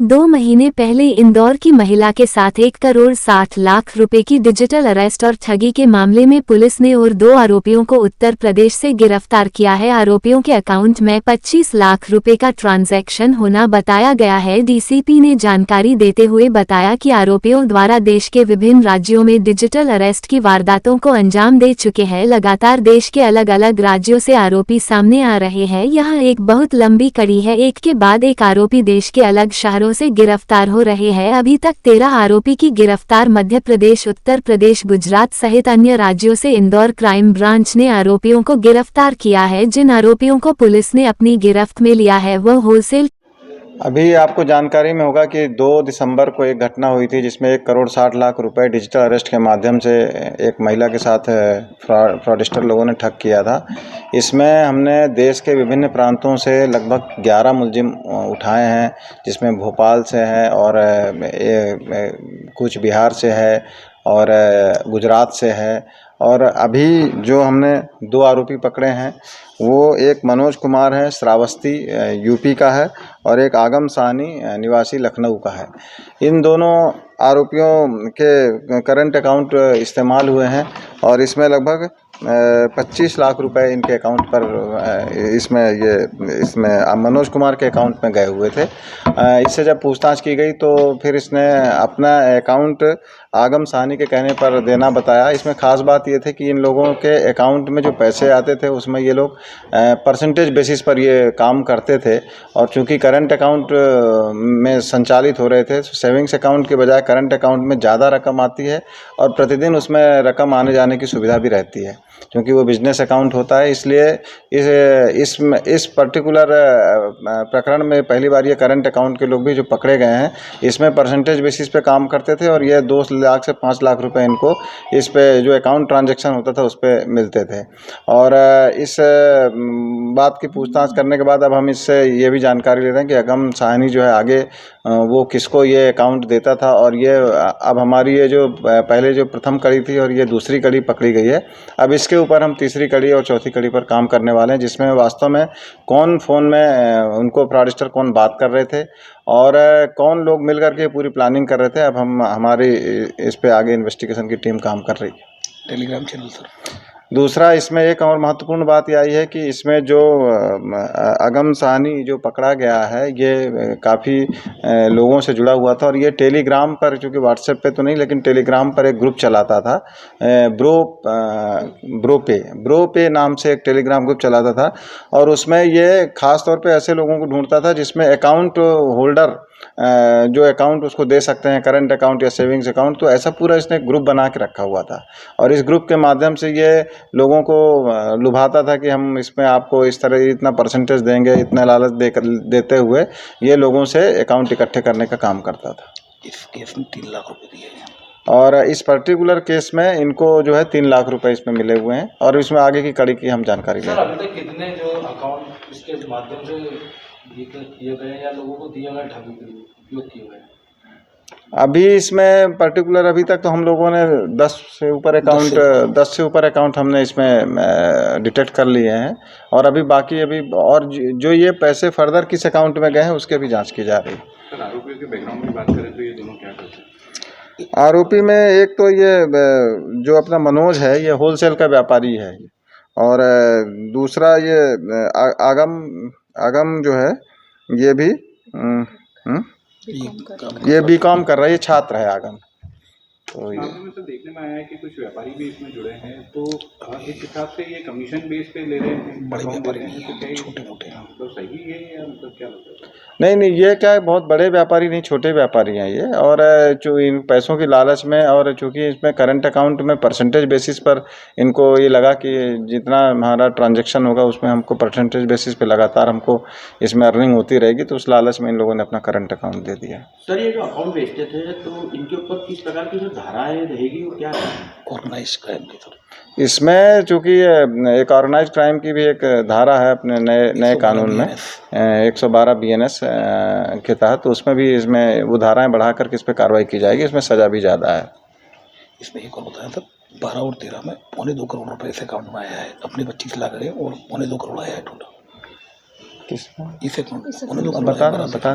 2 महीने पहले इंदौर की महिला के साथ 1,60,00,000 रुपए की डिजिटल अरेस्ट और ठगी के मामले में पुलिस ने और 2 आरोपियों को उत्तर प्रदेश से गिरफ्तार किया है। आरोपियों के अकाउंट में 25 लाख रुपए का ट्रांजैक्शन होना बताया गया है। डीसीपी ने जानकारी देते हुए बताया कि आरोपियों द्वारा देश के विभिन्न राज्यों में डिजिटल अरेस्ट की वारदातों को अंजाम दे चुके हैं। लगातार देश के अलग अलग राज्यों से आरोपी सामने आ रहे हैं। यह एक बहुत लंबी कड़ी है, एक के बाद एक आरोपी देश के अलग शहरों से गिरफ्तार हो रहे हैं। अभी तक 13 आरोपी की गिरफ्तार मध्य प्रदेश, उत्तर प्रदेश, गुजरात सहित अन्य राज्यों से इंदौर क्राइम ब्रांच ने आरोपियों को गिरफ्तार किया है। जिन आरोपियों को पुलिस ने अपनी गिरफ्त में लिया है वह होलसेल। अभी आपको जानकारी में होगा कि 2 दिसंबर को एक घटना हुई थी जिसमें 1,60,00,000 रुपए डिजिटल अरेस्ट के माध्यम से एक महिला के साथ फ्रॉडस्टर लोगों ने ठग किया था। इसमें हमने देश के विभिन्न प्रांतों से लगभग 11 मुलजिम उठाए हैं, जिसमें भोपाल से है और कुछ बिहार से है और गुजरात से है। और अभी जो हमने 2 आरोपी पकड़े हैं वो एक मनोज कुमार है, श्रावस्ती यूपी का है, और एक आगम साहनी निवासी लखनऊ का है। इन दोनों आरोपियों के करंट अकाउंट इस्तेमाल हुए हैं और इसमें लगभग 25 लाख रुपए इनके अकाउंट पर इसमें मनोज कुमार के अकाउंट में गए हुए थे। इससे जब पूछताछ की गई तो फिर इसने अपना अकाउंट आगम साहनी के कहने पर देना बताया। इसमें ख़ास बात ये थी कि इन लोगों के अकाउंट में जो पैसे आते थे उसमें ये लोग परसेंटेज बेसिस पर ये काम करते थे, और चूंकि करंट अकाउंट में संचालित हो रहे थे, सेविंग्स अकाउंट के बजाय करंट अकाउंट में ज़्यादा रकम आती है और प्रतिदिन उसमें रकम आने जाने की सुविधा भी रहती है। क्योंकि वो बिजनेस अकाउंट होता है, इसलिए इस पर्टिकुलर प्रकरण में पहली बार ये करंट अकाउंट के लोग भी जो पकड़े गए हैं इसमें परसेंटेज बेसिस पे काम करते थे, और ये 2 लाख से 5 लाख रुपए इनको इस पे जो अकाउंट ट्रांजैक्शन होता था उस पे मिलते थे। और इस बात की पूछताछ करने के बाद अब हम इससे ये भी जानकारी ले रहे हैं कि आगम साहनी जो है आगे वो किसको ये अकाउंट देता था, और ये अब हमारी ये जो पहले जो प्रथम कड़ी थी और ये दूसरी कड़ी पकड़ी गई है, अब इसके ऊपर हम तीसरी कड़ी और चौथी कड़ी पर काम करने वाले हैं, जिसमें वास्तव में कौन फ़ोन में उनको फ्रॉडस्टर कौन बात कर रहे थे और कौन लोग मिल करके पूरी प्लानिंग कर रहे थे। अब हम हमारी इस पे आगे इन्वेस्टिगेशन की टीम काम कर रही है। Telegram channel sir. दूसरा इसमें एक और महत्वपूर्ण बात यह आई है कि इसमें जो आगम साहनी जो पकड़ा गया है ये काफ़ी लोगों से जुड़ा हुआ था, और ये टेलीग्राम पर, चूँकि व्हाट्सएप पे तो नहीं लेकिन टेलीग्राम पर एक ग्रुप चलाता था, ब्रो पे नाम से एक टेलीग्राम ग्रुप चलाता था, और उसमें ये ख़ास तौर पे ऐसे लोगों को ढूंढता था जिसमें अकाउंट होल्डर जो अकाउंट उसको दे सकते हैं, करंट अकाउंट या सेविंग्स अकाउंट, तो ऐसा पूरा इसने ग्रुप बना के रखा हुआ था। और इस ग्रुप के माध्यम से ये लोगों को लुभाता था कि हम इसमें आपको इस तरह इतना परसेंटेज देंगे, इतना लालच देते हुए ये लोगों से अकाउंट इकट्ठे करने का काम करता था। इस केस में 3 लाख रुपए दिए हैं, और इस पर्टिकुलर केस में इनको जो है 3 लाख रुपए इसमें मिले हुए हैं, और इसमें आगे की कड़ी की हम जानकारी लेंगे। अभी तक कितने जो अकाउंट इसके माध्यम से किए गए या लोगों को दिए गए ठगी के लिए उपयोग किए गए? अभी इसमें पर्टिकुलर अभी तक तो हम लोगों ने 10 से ऊपर अकाउंट हमने इसमें डिटेक्ट कर लिए हैं, और अभी बाकी और जो ये पैसे फर्दर किस अकाउंट में गए हैं उसके भी जांच की जा रही है। सर, आरोपियों के बैकग्राउंड की बात करें तो ये दोनों क्या करते हैं? आरोपी में एक तो ये जो अपना मनोज है ये होलसेल का व्यापारी है, और दूसरा ये आगम जो है ये भी ये बीकॉम कर रहा है, ये छात्र है आगम। तो ये में तो देखने में आया है कि कुछ व्यापारी भी इसमें जुड़े हैं, तो इस हिसाब से ये कमीशन बेस पे ले रहे हैं, बड़े व्यापारी हैं, नहीं तो है, छोटे-मोटे हैं। तो सही है या मतलब क्या लगता है? नहीं, ये क्या है, बहुत बड़े व्यापारी नहीं, छोटे व्यापारी हैं ये, और जो इन पैसों की लालच में, और चूंकि इसमें करंट अकाउंट में परसेंटेज बेसिस पर इनको ये लगा कि जितना हमारा ट्रांजैक्शन होगा उसमें हमको परसेंटेज बेसिस पे लगातार हमको इसमें अर्निंग होती रहेगी, तो उस लालच में इन लोगों ने अपना करंट अकाउंट दे दिया। सर, ये जो अकाउंट बेचते थे तो इनके ऊपर किस प्रकार की जो धाराएं रहेगी वो क्या है? ऑर्गेनाइज क्राइम की तरफ इसमें चूंकि एक ऑर्गेनाइज क्राइम की भी एक धारा है अपने नए कानून में 112 BNS के तहत, तो उसमें भी इसमें वो धाराएं बढ़ाकर के इस पर कार्रवाई की जाएगी, इसमें सज़ा भी ज़्यादा है। इसमें एक और बताया था, 12 और 13 में 2.25 करोड़ रुपए इस अकाउंट में आया है, अपने 25 लाख रहे और 2.25 करोड़ आया है टोटल। किस इस अकाउंट 2.25 करोड़ बता